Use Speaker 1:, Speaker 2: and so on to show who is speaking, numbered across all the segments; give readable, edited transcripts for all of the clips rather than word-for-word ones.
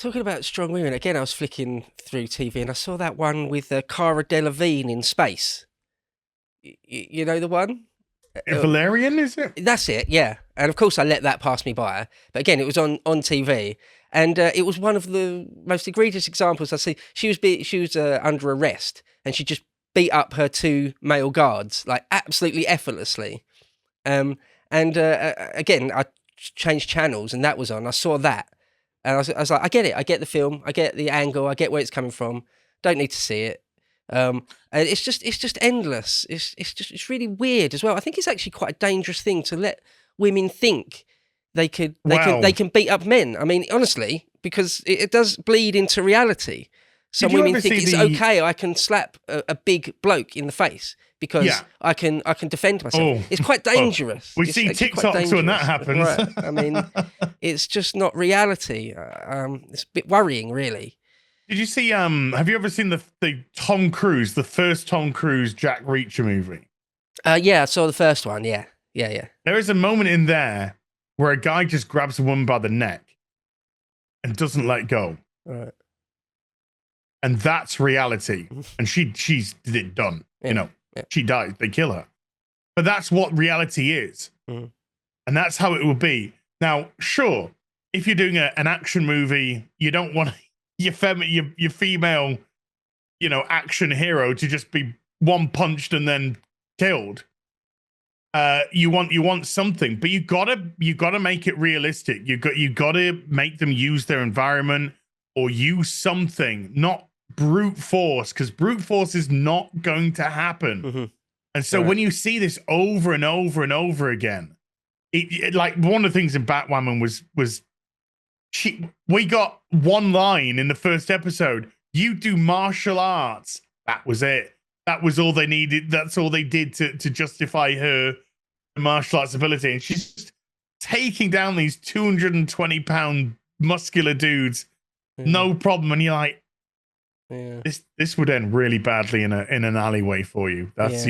Speaker 1: talking about strong women again. I was flicking through TV and I saw that one with Cara Delevingne in space. You know the one?
Speaker 2: Valerian, is it?
Speaker 1: That's it, yeah. And of course, I let that pass me by. But again, it was on TV, and it was one of the most egregious examples I see. She was under arrest, and she just beat up her two male guards like absolutely effortlessly. And again, I changed channels, and that was on. I saw that, and I was like, I get it. I get the film. I get the angle. I get where it's coming from. Don't need to see it. And it's just endless. It's really weird as well. I think it's actually quite a dangerous thing to let women think they can beat up men. I mean, honestly, because it does bleed into reality. Some women think it's okay. I can slap a big bloke in the face because I can defend myself. It's quite dangerous.
Speaker 2: We see TikToks when that happens.
Speaker 1: Right. I mean, it's just not reality. It's a bit worrying, really.
Speaker 2: Did you see? Have you ever seen the Tom Cruise, the first Tom Cruise Jack Reacher movie?
Speaker 1: Yeah, I saw the first one. Yeah.
Speaker 2: There is a moment in there where a guy just grabs a woman by the neck and doesn't let go.
Speaker 1: Right.
Speaker 2: And that's reality. And she's done.
Speaker 1: Yeah.
Speaker 2: She dies. They kill her. But that's what reality is.
Speaker 1: Mm.
Speaker 2: And that's how it will be. Now, sure, if you're doing an action movie, you don't want your female, action hero to just be one punched and then killed. You want something, but you gotta make it realistic. You gotta make them use their environment or use something, not brute force, because brute force is not going to happen.
Speaker 1: Mm-hmm.
Speaker 2: And so when you see this over and over and over again, it like one of the things in Batwoman was we got one line in the first episode. You do martial arts. That was it. That was all they needed. That's all they did to justify her martial arts ability. And she's just taking down these 220-pound muscular dudes. No problem. And you're like, this would end really badly in an alleyway for you. That's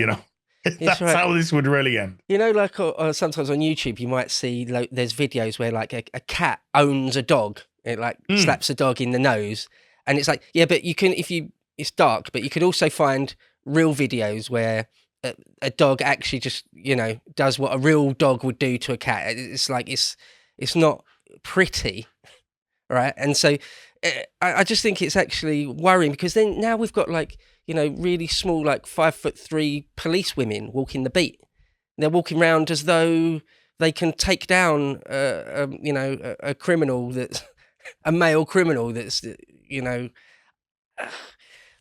Speaker 2: that's right. How this would really end.
Speaker 1: Like sometimes on YouTube you might see there's videos where like a cat owns a dog. It like slaps a dog in the nose, and it's like, yeah, but you can it's dark, but you could also find real videos where a dog actually just does what a real dog would do to a cat. It's like it's not pretty, right? And so I just think it's actually worrying, because then now we've got like really small, like 5'3" police women walking the beat. They're walking around as though they can take down a criminal that's a male criminal that's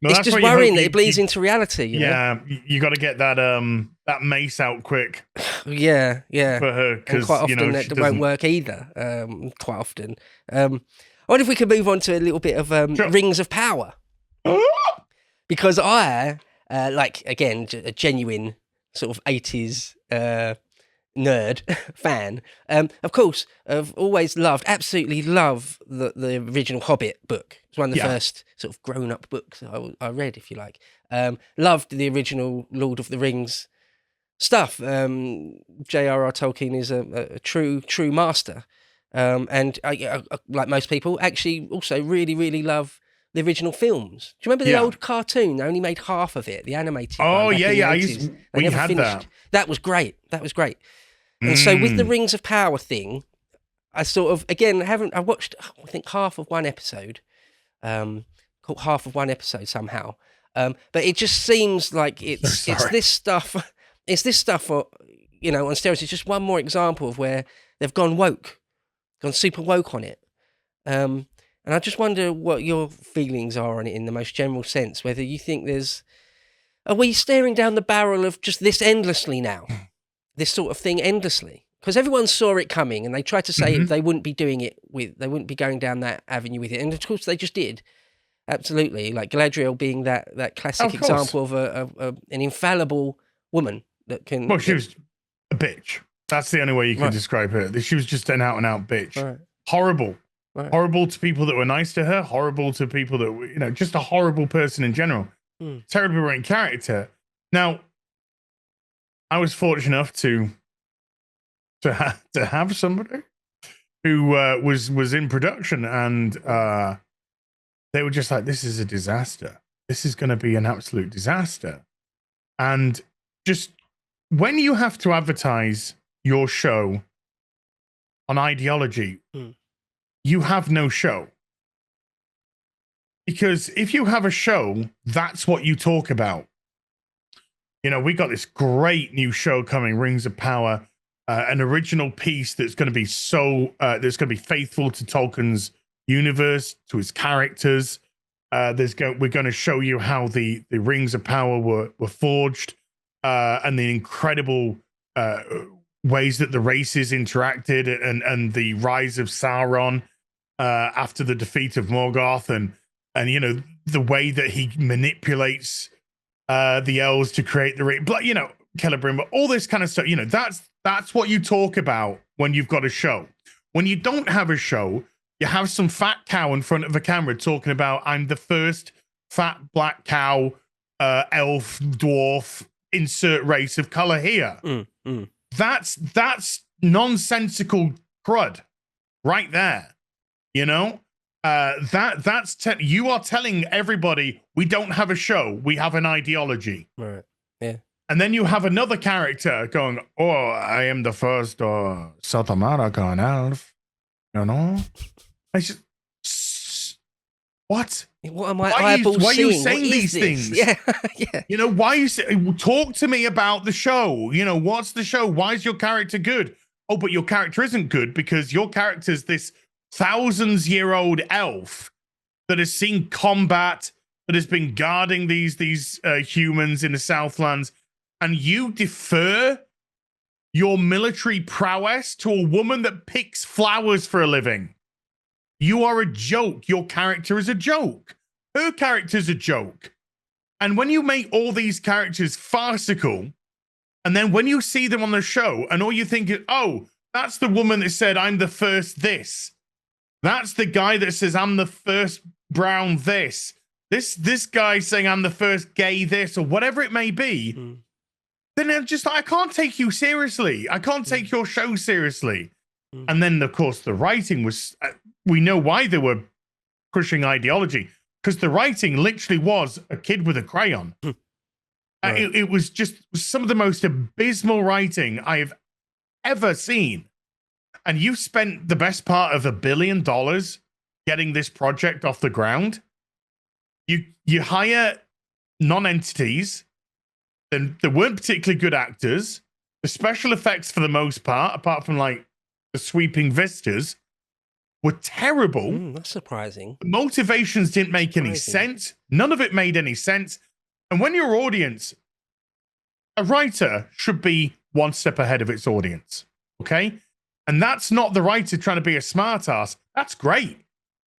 Speaker 1: it's just worrying that it bleeds into reality.
Speaker 2: You got to get that mace out quick.
Speaker 1: Yeah.
Speaker 2: For her, because
Speaker 1: quite often that won't work either. Quite often. I wonder if we could move on to a little bit of Rings of Power, because I again a genuine sort of 80s nerd fan. Of course, I've always absolutely love the original Hobbit book. It's one of the first sort of grown-up books I read, if you like. Loved the original Lord of the Rings stuff. J.R.R. Tolkien is a true master. And I, like most people, actually also really, really love the original films. Do you remember the old cartoon? They only made half of it, the animated one.
Speaker 2: Oh, yeah.
Speaker 1: We had finished. That was great. And so with the Rings of Power thing, I sort of, again, I watched, I think, half of one episode, caught half of one episode somehow. But it just seems like it's this stuff, on steroids. It's just one more example of where they've gone super woke on it. And I just wonder what your feelings are on it in the most general sense, whether you think are we staring down the barrel of just this endlessly now? This sort of thing endlessly? Because everyone saw it coming and they tried to say they wouldn't be doing it they wouldn't be going down that avenue with it. And of course they just did. Absolutely. Like Galadriel being that classic example of an infallible woman that can...
Speaker 2: Well, she was a bitch. That's the only way you can describe her. She was just an out-and-out bitch.
Speaker 1: Right.
Speaker 2: Horrible.
Speaker 1: Right.
Speaker 2: Horrible to people that were nice to her. Horrible to people that, just a horrible person in general. Terribly written character. Now, I was fortunate enough to have somebody who was in production, and they were just like, "This is a disaster. This is going to be an absolute disaster." And just when you have to advertise your show on ideology, you have no show. Because if you have a show, that's what you talk about. You know, we got this great new show coming, Rings of Power, an original piece that's going to be that's going to be faithful to Tolkien's universe, to his characters. We're going to show you how the Rings of Power were forged, and the incredible ways that the races interacted, and the rise of Sauron after the defeat of Morgoth, and you know, the way that he manipulates the elves to create the ring, but you know, Celebrimbor, all this kind of stuff. You know, that's what you talk about when you've got a show. When you don't have a show, you have some fat cow in front of a camera talking about, I'm the first fat black cow, elf, dwarf, insert race of color here. That's nonsensical crud right there. You know, you are telling everybody we don't have a show, we have an ideology.
Speaker 1: Right. Yeah.
Speaker 2: And then you have another character going, "Oh, I am the first South American elf." You know, I just what?
Speaker 1: What am I?
Speaker 2: Why are you saying
Speaker 1: what
Speaker 2: these things?
Speaker 1: Yeah, yeah.
Speaker 2: You know, why you talk to me about the show? You know, what's the show? Why is your character good? Oh, but your character isn't good because your character's this thousands-year-old elf that has seen combat, that has been guarding these humans in the Southlands, and you defer your military prowess to a woman that picks flowers for a living. You are a joke. Your character is a joke. Her character's a joke. And when you make all these characters farcical, and then when you see them on the show, and all you think is, oh, that's the woman that said, I'm the first this. That's the guy that says, I'm the first brown this. This guy saying, I'm the first gay this, or whatever it may be. Then I'm just like, I can't take you seriously. I can't take your show seriously. And then, of course, the writing was, we know why they were pushing ideology, because the writing literally was a kid with a crayon. Right. It was just some of the most abysmal writing I have ever seen. And you spent the best part of $1 billion getting this project off the ground. You hire non-entities, then there weren't particularly good actors. The special effects, for the most part, apart from like the sweeping vistas, were terrible.
Speaker 1: That's surprising.
Speaker 2: The motivations didn't make any sense. None of it made any sense. And when your audience, a writer should be one step ahead of its audience, okay? And that's not the writer trying to be a smartass. That's great.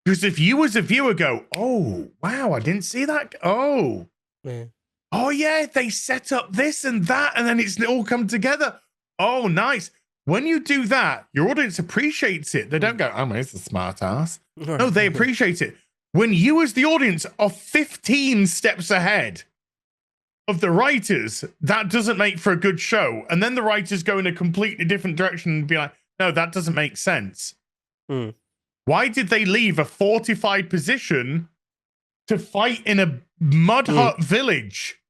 Speaker 2: Because if you as a viewer go, oh, wow, I didn't see that. Oh, yeah, they set up this and that, and then it's all come together. Oh, nice. When you do that, your audience appreciates it. They don't go, oh, it's a smartass. No, they appreciate it. When you as the audience are 15 steps ahead of the writers, that doesn't make for a good show. And then the writers go in a completely different direction and be like, no, that doesn't make sense. Why did they leave a fortified position to fight in a mud hut village?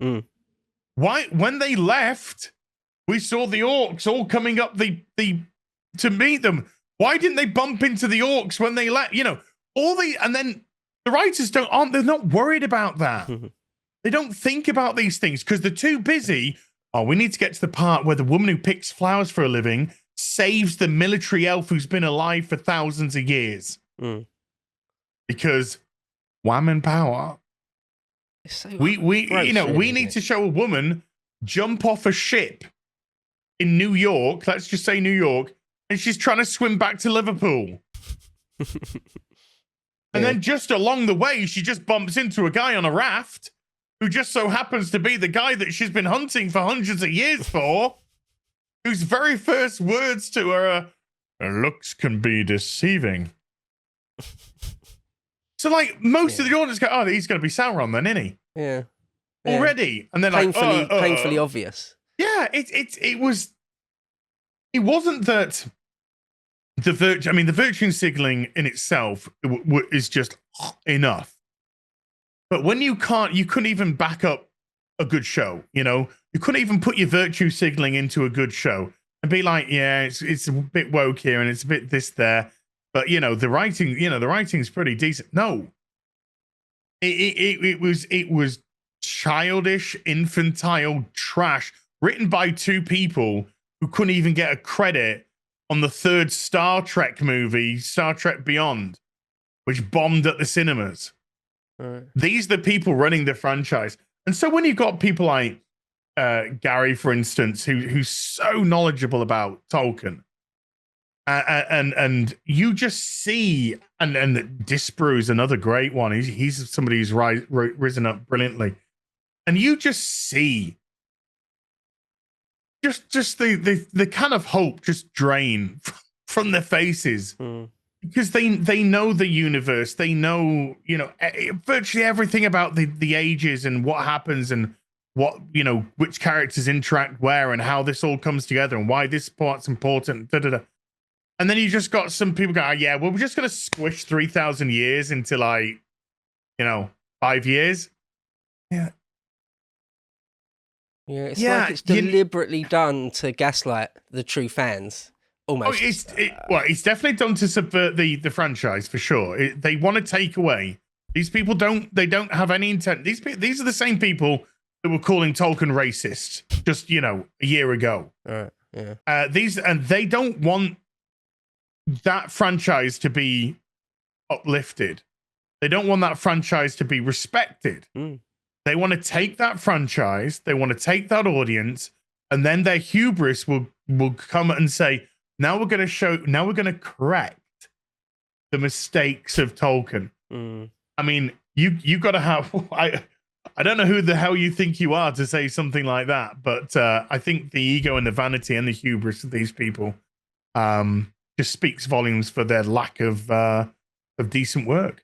Speaker 2: Why, when they left, we saw the orcs all coming up to meet them. Why didn't they bump into the orcs when they left? You know, and then the writers they're not worried about that. They don't think about these things because they're too busy. Oh, we need to get to the part where the woman who picks flowers for a living saves the military elf who's been alive for thousands of years. Because Whamen power.
Speaker 1: So
Speaker 2: we need to show a woman jump off a ship in New York. Let's just say New York, and she's trying to swim back to Liverpool. And then just along the way, she just bumps into a guy on a raft who just so happens to be the guy that she's been hunting for hundreds of years for, whose very first words to her are, looks can be deceiving. So, like, most of the audience go, oh, he's going to be Sauron then, isn't he?
Speaker 1: Yeah.
Speaker 2: Already. And then
Speaker 1: painfully obvious.
Speaker 2: Yeah, it wasn't that the virtue signaling in itself is just enough. But when you couldn't even back up a good show, you know, you couldn't even put your virtue signaling into a good show and be like, yeah, it's a bit woke here and it's a bit this there, but you know, the writing's pretty decent. No, it was childish, infantile trash written by two people who couldn't even get a credit on the third Star Trek movie, Star Trek Beyond, which bombed at the cinemas.
Speaker 1: Right.
Speaker 2: These are the people running the franchise. And so when you've got people like Gary, for instance, who's so knowledgeable about Tolkien, and you just see, and Disbrew is another great one. He's somebody who's risen up brilliantly, and you just see just the kind of hope just drain from their faces. Because they know the universe, they know, you know, virtually everything about the ages and what happens and what, you know, which characters interact where and how this all comes together and why this part's important. Da, da, da. And then you just got some people go, oh, yeah, well, we're just going to squish 3,000 years into like, you know, 5 years. Yeah.
Speaker 1: Yeah, it's like it's deliberately done to gaslight the true fans. Almost.
Speaker 2: It's definitely done to subvert the franchise for sure. They want to take away. These people don't have any intent. These are the same people that were calling Tolkien racist just, you know, a year ago.
Speaker 1: Yeah.
Speaker 2: They don't want that franchise to be uplifted. They don't want that franchise to be respected. They want to take that franchise, they want to take that audience, and then their hubris will come and say, now we're going to correct the mistakes of Tolkien. I mean, you got to have, I don't know who the hell you think you are to say something like that, but I think the ego and the vanity and the hubris of these people just speaks volumes for their lack of decent work.